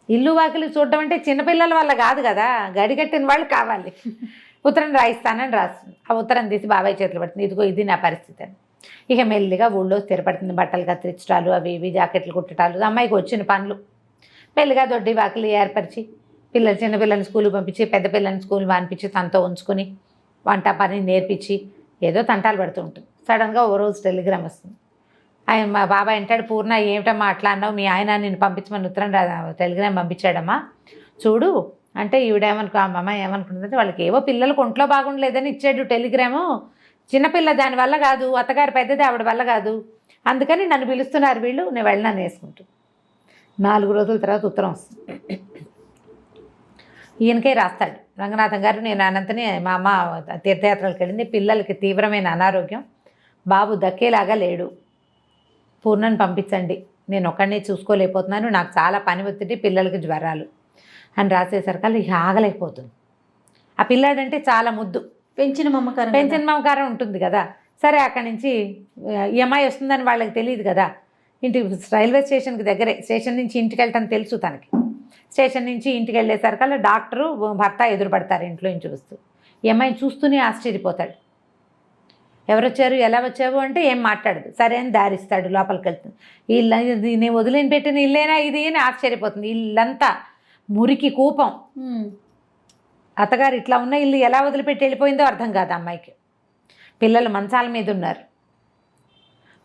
ఇల్లు వాకిలి చూడడం అంటే చిన్నపిల్లల వల్ల కాదు కదా, గడిగట్టిన వాళ్ళు కావాలి. ఉత్తరం రాయిస్తానని రాస్తుంది. ఆ ఉత్తరం తీసి బాబాయ్ చేతులు పడుతుంది, ఇదిగో ఇది నా పరిస్థితి అని. ఇక మెల్లిగా ఊళ్ళో స్థిరపడుతుంది, బట్టలు కత్తిరించడాలు, అవి ఇవి జాకెట్లు కుట్టడాలు, అమ్మాయికి వచ్చిన పనులు. మెల్లిగా దొడ్డి వాకిలి ఏర్పరిచి చిన్నపిల్లల్ని స్కూల్కి పంపించి పెద్ద పిల్లల్ని స్కూల్ మానిపించి తనతో ఉంచుకొని వంట పని నేర్పించి ఏదో తంటాలు పడుతూ ఉంటుంది. సడన్గా ఓ రోజు టెలిగ్రామ్ వస్తుంది. ఆయన మా బాబాయ్ అంటాడు, పూర్ణ ఏమిటమ్మా అట్లా అన్నావు, మీ ఆయన నిన్ను పంపించమని ఉత్తరం టెలిగ్రామ్ పంపించాడమ్మా చూడు అంటే. అమ్మ ఏమనుకుంటుందంటే వాళ్ళకి ఏవో పిల్లలకు ఒంట్లో బాగుండలేదని ఇచ్చాడు టెలిగ్రాము, చిన్నపిల్ల దానివల్ల కాదు, అత్తగారు పెద్దది ఆవిడ వల్ల కాదు, అందుకని నన్ను పిలుస్తున్నారు వీళ్ళు, నేను వెళ్ళినాను వేసుకుంటూ. 4 రోజుల తర్వాత ఉత్తరం వస్తుంది. ఈయనకే రాస్తాడు, రంగనాథం గారు నేను అనంతని మా అమ్మ తీర్థయాత్రలకు వెళ్ళింది, పిల్లలకి తీవ్రమైన అనారోగ్యం, బాబు దక్కేలాగా లేడు, పూర్ణని పంపించండి, నేను ఒక్కడినే చూసుకోలేకపోతున్నాను, నాకు చాలా పని ఒత్తిడి, పిల్లలకి జ్వరాలు అని రాసేసరికి ఇక ఆగలేకపోతుంది. ఆ పిల్లాడంటే చాలా ముద్దు, పెంచిన మమకారం ఉంటుంది కదా. సరే అక్కడి నుంచి ఈ అమ్మాయి వస్తుందని వాళ్ళకి తెలియదు కదా, రైల్వే స్టేషన్కి దగ్గరే, స్టేషన్ నుంచి ఇంటికి వెళ్ళటం తెలుసు తనకి. స్టేషన్ నుంచి ఇంటికి వెళ్ళేసరికల్లా డాక్టరు భర్త ఎదురుపడతారు ఇంట్లో నుంచి వస్తూ. ఈ అమ్మాయిని చూస్తూనే ఆశ్చర్యపోతాడు, ఎవరొచ్చారు ఎలా వచ్చావు అంటే ఏం మాట్లాడదు. సరే అని దారిస్తాడు, లోపలికి వెళ్తుంది. ఇల్లు నేను వదిలేని పెట్టిన ఇల్లేనా ఇది అని ఆశ్చర్యపోతుంది. ఇల్లంతా మురికి కూపం, అత్తగారు ఇట్లా ఉన్న ఇల్లు ఎలా వదిలిపెట్టి వెళ్ళిపోయిందో అర్థం కాదు అమ్మాయికి. పిల్లలు మంచాల మీద ఉన్నారు,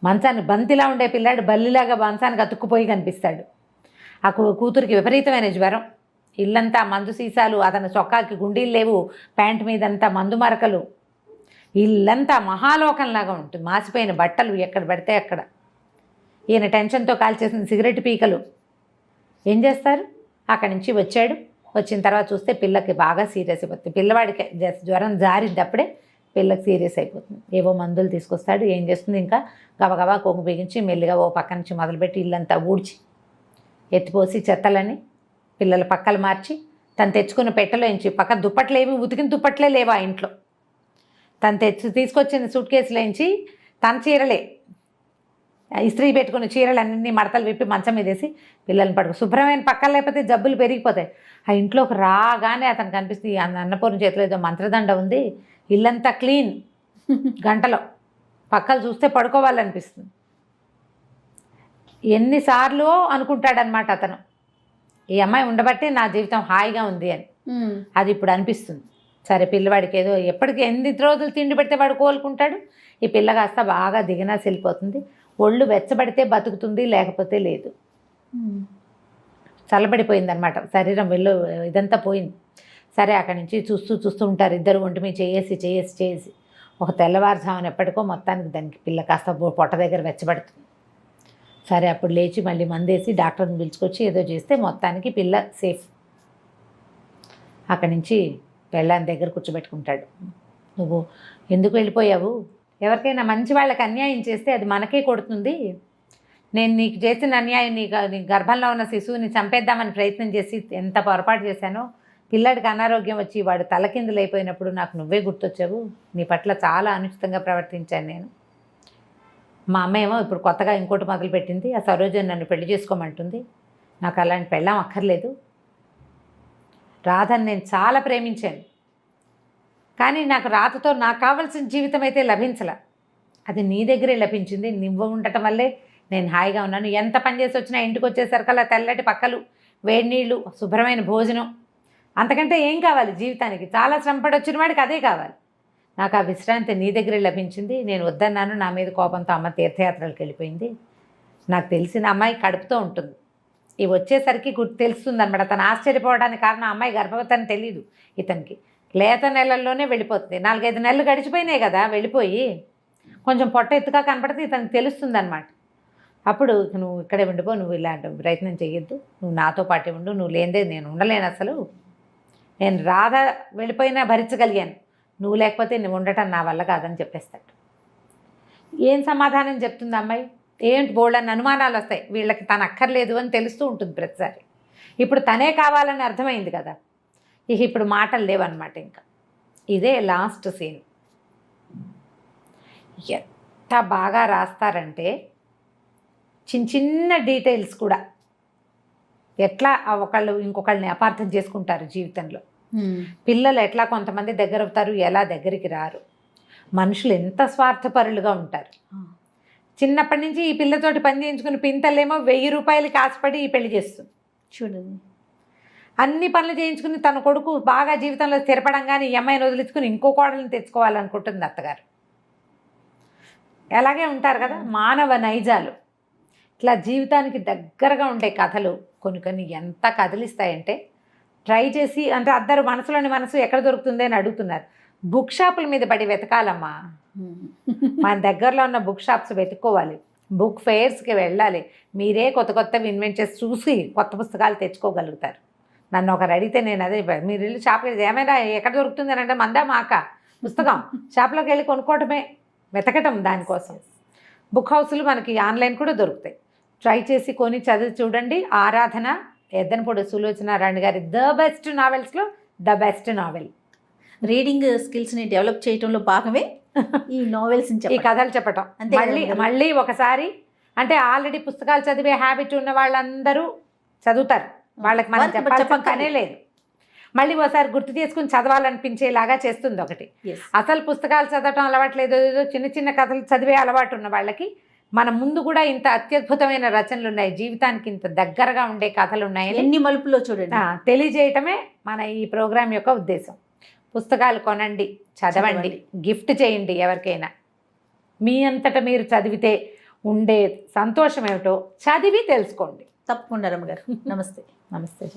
మంచాన్ని బంతిలా ఉండే పిల్లాడు బల్లిలాగా మంచానికి అతుక్కుపోయి కనిపిస్తాడు. ఆ కూతురికి విపరీతమైన జ్వరం, ఇల్లంతా మందు సీసాలు, అతని చొక్కాకి గుండీలు లేవు, ప్యాంట్ మీదంతా మందు మరకలు, ఇల్లంతా మహాలోకంలాగా ఉంటుంది, మాసిపోయిన బట్టలు ఎక్కడ పడితే అక్కడ. ఈయన టెన్షన్తో కాల్చేసిన సిగరెట్ పీకలు. ఏం చేస్తారు? అక్కడి నుంచి వచ్చాడు. వచ్చిన తర్వాత చూస్తే పిల్లకి బాగా సీరియస్ అయిపోతుంది. పిల్లవాడికి జ్వరం జారినప్పుడే పిల్లకి సీరియస్ అయిపోతుంది. ఏవో మందులు తీసుకొస్తాడు. ఏం చేస్తుంది, ఇంకా గబగబా కొంగు బిగించి మెల్లిగా ఓ పక్క నుంచి మొదలుపెట్టి ఇల్లంతా ఊడ్చి ఎత్తిపోసి చెత్తలని పిల్లల పక్కలు మార్చి తను తెచ్చుకున్న పెట్టలోంచి పక్క దుప్పట్లేవి, ఉతికిన దుప్పట్లే లేవు ఆ ఇంట్లో. తను తీసుకొచ్చిన సూట్ కేసులోంచి తన చీరలే, ఇస్త్రీ పెట్టుకున్న చీరలన్నీ మడతలు విప్పి మంచం మీదేసి పిల్లల్ని పడుకో. శుభ్రమైన పక్కన లేకపోతే జబ్బులు పెరిగిపోతాయి. ఆ ఇంట్లోకి రాగానే అతను కనిపిస్తుంది, అన్నపూర్ణ చేతిలో ఏదో మంత్రదండ ఉంది, ఇల్లంతా క్లీన్, గంటలో పక్కలు చూస్తే పడుకోవాలనిపిస్తుంది. ఎన్నిసార్లు అనుకుంటాడనమాట అతను, ఈ అమ్మాయి ఉండబట్టే నా జీవితం హాయిగా ఉంది అని. అది ఇప్పుడు అనిపిస్తుంది. సరే పిల్లవాడికి ఏదో ఎప్పటికీ ఎన్ని రోజులు తిండి పెడితే వాడు కోలుకుంటాడు. ఈ పిల్ల కాస్త బాగా దిగినా వెళ్ళిపోతుంది. ఒళ్ళు వెచ్చబడితే బతుకుతుంది, లేకపోతే లేదు. చల్లబడిపోయిందనమాట శరీరం ఇదంతా పోయింది. సరే అక్కడి నుంచి చూస్తూ ఉంటారు ఇద్దరు ఒంటి మీద చేసి ఒక తెల్లవారుజామున ఎప్పటికో మొత్తానికి దానికి పిల్ల కాస్త పొట్ట దగ్గర వెచ్చబడుతుంది. సరే అప్పుడు లేచి మళ్ళీ మందేసి డాక్టర్ని పిలుచుకొచ్చి ఏదో చేస్తే మొత్తానికి పిల్ల సేఫ్. అక్కడి నుంచి పెళ్ళాని దగ్గర కూర్చోబెట్టుకుంటాడు. నువ్వు ఎందుకు వెళ్ళిపోయావు? ఎవరికైనా మంచి వాళ్ళకి అన్యాయం చేస్తే అది మనకే కొడుతుంది. నేను నీకు చేసిన అన్యాయం నీ గర్భంలో ఉన్న శిశువుని చంపేద్దామని ప్రయత్నం చేసి ఎంత పొరపాటు చేశానో, పిల్లాడికి అనారోగ్యం వచ్చి వాడు తలకిందులైపోయినప్పుడు నాకు నువ్వే గుర్తొచ్చావు. నీ పట్ల చాలా అనుచితంగా ప్రవర్తించాను నేను. మా అమ్మ ఏమో ఇప్పుడు కొత్తగా ఇంకోటి మొదలుపెట్టింది. ఆ సరోజని నన్ను పెళ్లి చేసుకోమంటుంది. నాకు అలాంటి పెళ్ళాం అక్కర్లేదు. రాధని నేను చాలా ప్రేమించాను, కానీ నాకు రాధతో నాకు కావాల్సిన జీవితం అయితే లభించలే. అది నీ దగ్గరే లభించింది. నువ్వు ఉండటం వల్లే నేను హాయిగా ఉన్నాను. ఎంత పని చేసి వచ్చినా ఇంటికి వచ్చేసరికల్లా తెల్లటి పక్కలు, వేడి నీళ్ళు, శుభ్రమైన భోజనం, అంతకంటే ఏం కావాలి జీవితానికి? చాలా శ్రమపడి వచ్చిన వాడికి అదే కావాలి. నాకు ఆ విశ్రాంతి నీ దగ్గరే లభించింది. నేను వద్దన్నాను. నా మీద కోపంతో అమ్మ తీర్థయాత్రలకు వెళ్ళిపోయింది. నాకు తెలిసిన అమ్మాయి కడుపుతో ఉంటుంది. ఇవి వచ్చేసరికి తెలుస్తుంది అనమాట. తను ఆశ్చర్యపోవడానికి కారణం అమ్మాయి గర్భవతి అని తెలియదు ఇతనికి. లేత నెలల్లోనే వెళ్ళిపోతుంది. 4-5 నెలలు గడిచిపోయినాయి కదా, వెళ్ళిపోయి కొంచెం పొట్ట ఎత్తుగా కనపడితే ఇతనికి తెలుస్తుంది అనమాట. అప్పుడు నువ్వు ఇక్కడే ఉండిపో, నువ్వు ఇలాంటి ప్రయత్నం చేయొద్దు, నువ్వు నాతో పాటే ఉండు, నువ్వు లేనిదే నేను ఉండలేను అసలు. నేను రాధ వెళ్ళిపోయినా భరించగలిగాను, నువ్వు లేకపోతే నువ్వు ఉండటం నా వల్ల కాదని చెప్పేస్తాడు. ఏం సమాధానం చెప్తుంది అమ్మాయి? ఏంటి బోల్డని అనుమానాలు వస్తాయి. వీళ్ళకి తను అక్కర్లేదు అని తెలుస్తూ ఉంటుంది ప్రతిసారి. ఇప్పుడు తనే కావాలని అర్థమైంది కదా, ఇప్పుడు మాటలు లేవన్నమాట. ఇంకా ఇదే లాస్ట్ సీన్. ఎంత బాగా రాస్తారంటే చిన్న డీటెయిల్స్ కూడా ఎట్లా ఒకళ్ళు ఇంకొకళ్ళని అపార్థం చేసుకుంటారు జీవితంలో. పిల్లలు ఎట్లా కొంతమంది దగ్గర అవుతారు, ఎలా దగ్గరికి రారు. మనుషులు ఎంత స్వార్థపరులుగా ఉంటారు. చిన్నప్పటి నుంచి ఈ పిల్లతోటి పని చేయించుకుని పింతలేమో 1000 రూపాయలకి ఆశపడి ఈ పెళ్లి చేస్తుంది. చూడండి, అన్ని పనులు చేయించుకుని తన కొడుకు బాగా జీవితంలో స్థిరపడంగానే ఈ అమ్మాయిని వదిలించుకుని ఇంకో కోడలను తెచ్చుకోవాలనుకుంటుంది అత్తగారు. అలాగే ఉంటారు కదా మానవ నైజాలు. ఇట్లా జీవితానికి దగ్గరగా ఉండే కథలు కొన్ని ఎంత కదిలిస్తాయంటే, ట్రై చేసి అంటే అందరు మనసులోని మనసు ఎక్కడ దొరుకుతుంది అని అడుగుతున్నారు. బుక్ షాపుల మీద పడి వెతకాలమ్మా. మన దగ్గరలో ఉన్న బుక్ షాప్స్ వెతుక్కోవాలి, బుక్ ఫెయిర్స్కి వెళ్ళాలి. మీరే కొత్తవి ఇన్వెంట్ చేసి చూసి కొత్త పుస్తకాలు తెచ్చుకోగలుగుతారు. నన్ను ఒకరు అడిగితే నేను అదే, మీరు వెళ్ళి షాప్కి ఏమైనా ఎక్కడ దొరుకుతుంది అని అంటే మందా మాక పుస్తకం షాప్లోకి వెళ్ళి కొనుక్కోవటమే, వెతకటం దానికోసం. బుక్ హౌస్లు మనకి ఆన్లైన్ కూడా దొరుకుతాయి. ట్రై చేసి కొని చదివి చూడండి. ఆరాధన, ఎద్దనపూడి సులోచనారాణి గారి ద బెస్ట్ నావెల్స్లో ద బెస్ట్ నావెల్. రీడింగ్ స్కిల్స్ని డెవలప్ చేయడంలో భాగమే ఈ నావెల్స్, ఈ కథలు చెప్పటం. మళ్ళీ ఒకసారి అంటే ఆల్రెడీ పుస్తకాలు చదివే హ్యాబిట్ ఉన్న వాళ్ళందరూ చదువుతారు, వాళ్ళకి మనం చెప్పాల్సిన పనే లేదు. మళ్ళీ ఒకసారి గుర్తు చేసుకుని చదవాలనిపించేలాగా చేస్తుంది ఒకటి. అసలు పుస్తకాలు చదవటం అలవాట్లేదు, ఏదో చిన్న కథలు చదివే అలవాటు ఉన్న వాళ్ళకి మన ముందు కూడా ఇంత అత్యద్భుతమైన రచనలు ఉన్నాయి, జీవితానికి ఇంత దగ్గరగా ఉండే కథలు ఉన్నాయి, ఎన్ని మలుపులో చూడండి తెలియజేయటమే మన ఈ ప్రోగ్రాం యొక్క ఉద్దేశం. పుస్తకాలు కొనండి, చదవండి, గిఫ్ట్ చేయండి ఎవరికైనా. మీ అంతటా మీరు చదివితే ఉండే సంతోషం ఏమిటో చదివి తెలుసుకోండి. తప్పకుండా రమ్మ గారు. నమస్తే. నమస్తే.